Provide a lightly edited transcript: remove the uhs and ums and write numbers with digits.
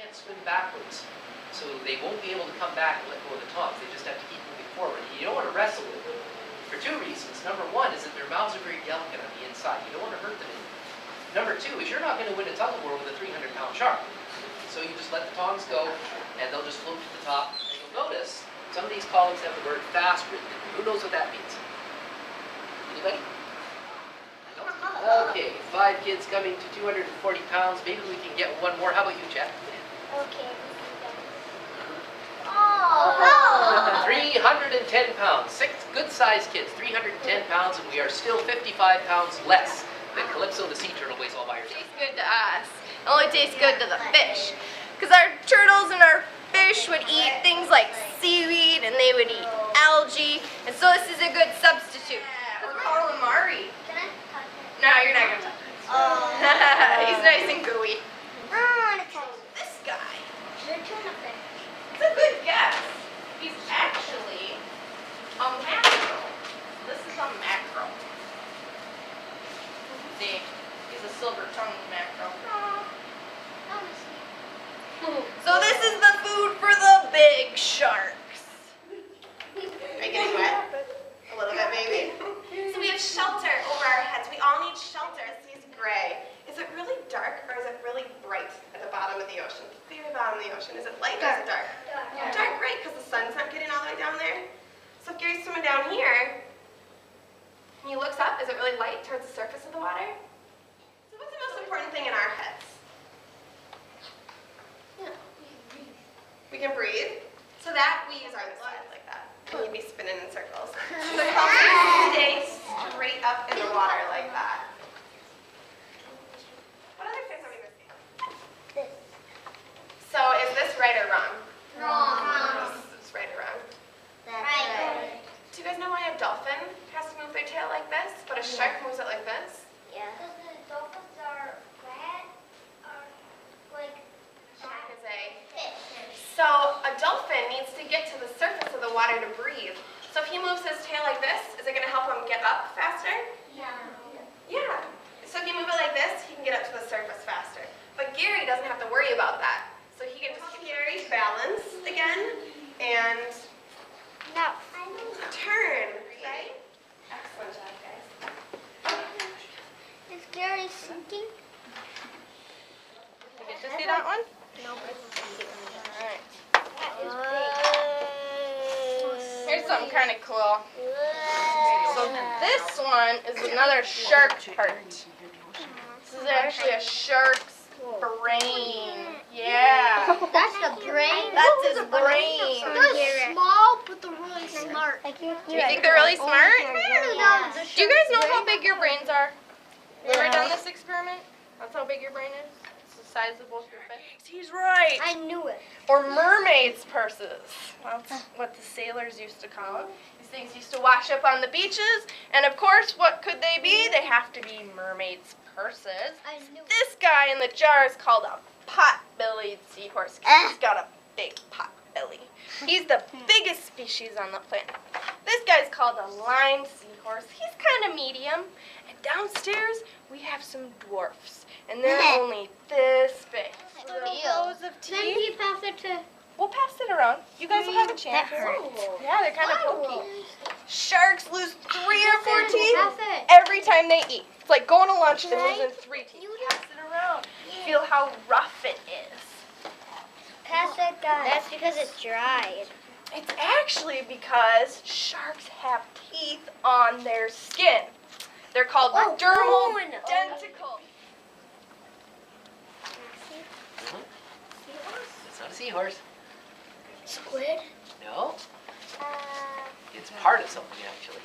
can't swim backwards. So they won't be able to come back and let go of the tongs. They just have to keep moving forward. And you don't want to wrestle with them for two reasons. Number one is that their mouths are very delicate on the inside. You don't want to hurt them. Number two is you're not going to win a tug of war with a 300-pound shark. So you just let the tongs go, and they'll just float to the top. And you'll notice some of these columns have the word fast written. Who knows what that means? Anybody? Okay, 5 kids coming to 240 pounds. Maybe we can get one more. How about you, Chet? Okay. Oh! 310 pounds. 6 good-sized kids, 310 pounds, and we are still 55 pounds less than Calypso the sea turtle weighs all by herself. Tastes good to us. It only tastes good to the fish. Because our turtles and our fish would eat things like seaweed, and they would eat algae, and so this is a good substitute. We're calamari. Can I touch it? No, you're not going to touch it. He's nice and gooey. I want to touch it. This guy, They're tuna fish. it's a good guess. He's actually a mackerel. This is a mackerel. See, he's a silver-tongued mackerel. So this is the food for the big sharks. Are you getting wet? A little bit, maybe. So we have shelter over our heads. We all need shelter. Sea's gray. Is it really dark or is it really bright at the bottom of the ocean? The very bottom of the ocean. Is it light or is it dark? Dark, right, because the sun's not getting all the way down there. So if Gary's swimming down here, and he looks up, is it really light towards the surface of the water? So what's the most important thing in our heads? We can breathe. So that we use our blood like that. We'd be spinning in circles. So it helps us stay straight up in the water like that. What other fish are we missing? So is this right or wrong? Wrong. This is right or wrong? Right. Do you guys know why a dolphin has to move their tail like this, but a shark moves it like this? Yeah. Because the dolphins are flat, or like Shark is a fish. So a dolphin needs to get to the surface of the water to breathe. So if he moves his tail like this, is it going to help him get up faster? Yeah. Yeah. So if you move it like this, he can get up to the surface faster. But Gary doesn't have to worry about that. So he can just keep Gary's balance again and No. turn, right? Excellent job, guys. Is Gary sinking? You get to see that one? No. Alright. That is Here's something kind of cool. big. So this one is another shark part. This is actually a shark's brain. Yeah. That's the brain? That's his brain. They're small, but they're really smart. Do you think they're really smart? Yeah. Do you guys know how big your brains are? You ever done this experiment? That's how big your brain is? It's the size of both your fists. He's right. I knew it. Or mermaids' purses. That's what the sailors used to call them. These things used to wash up on the beaches, and of course, what could they be? They have to be mermaids' purses. I knew it. This guy in the jar is called a pot-bellied seahorse. He's got a big pot belly. He's the biggest species on the planet. This guy's called a line seahorse. He's kind of medium. And downstairs, we have some dwarfs, and they're only this big. Rows of Then teeth. you pass it to... We'll pass it around. You guys will have a chance. That hurts. Yeah, they're kind of pokey. Sharks lose 3 or 4 teeth Pass it. every time they eat. It's like going to lunch and Right? losing 3 teeth. Pass it around. Feel how rough it is. Pass it, guys. That's because it's dry. It's actually because sharks have teeth on their skin. They're called dermal denticles. It's not a seahorse. Squid? No, it's part of something actually.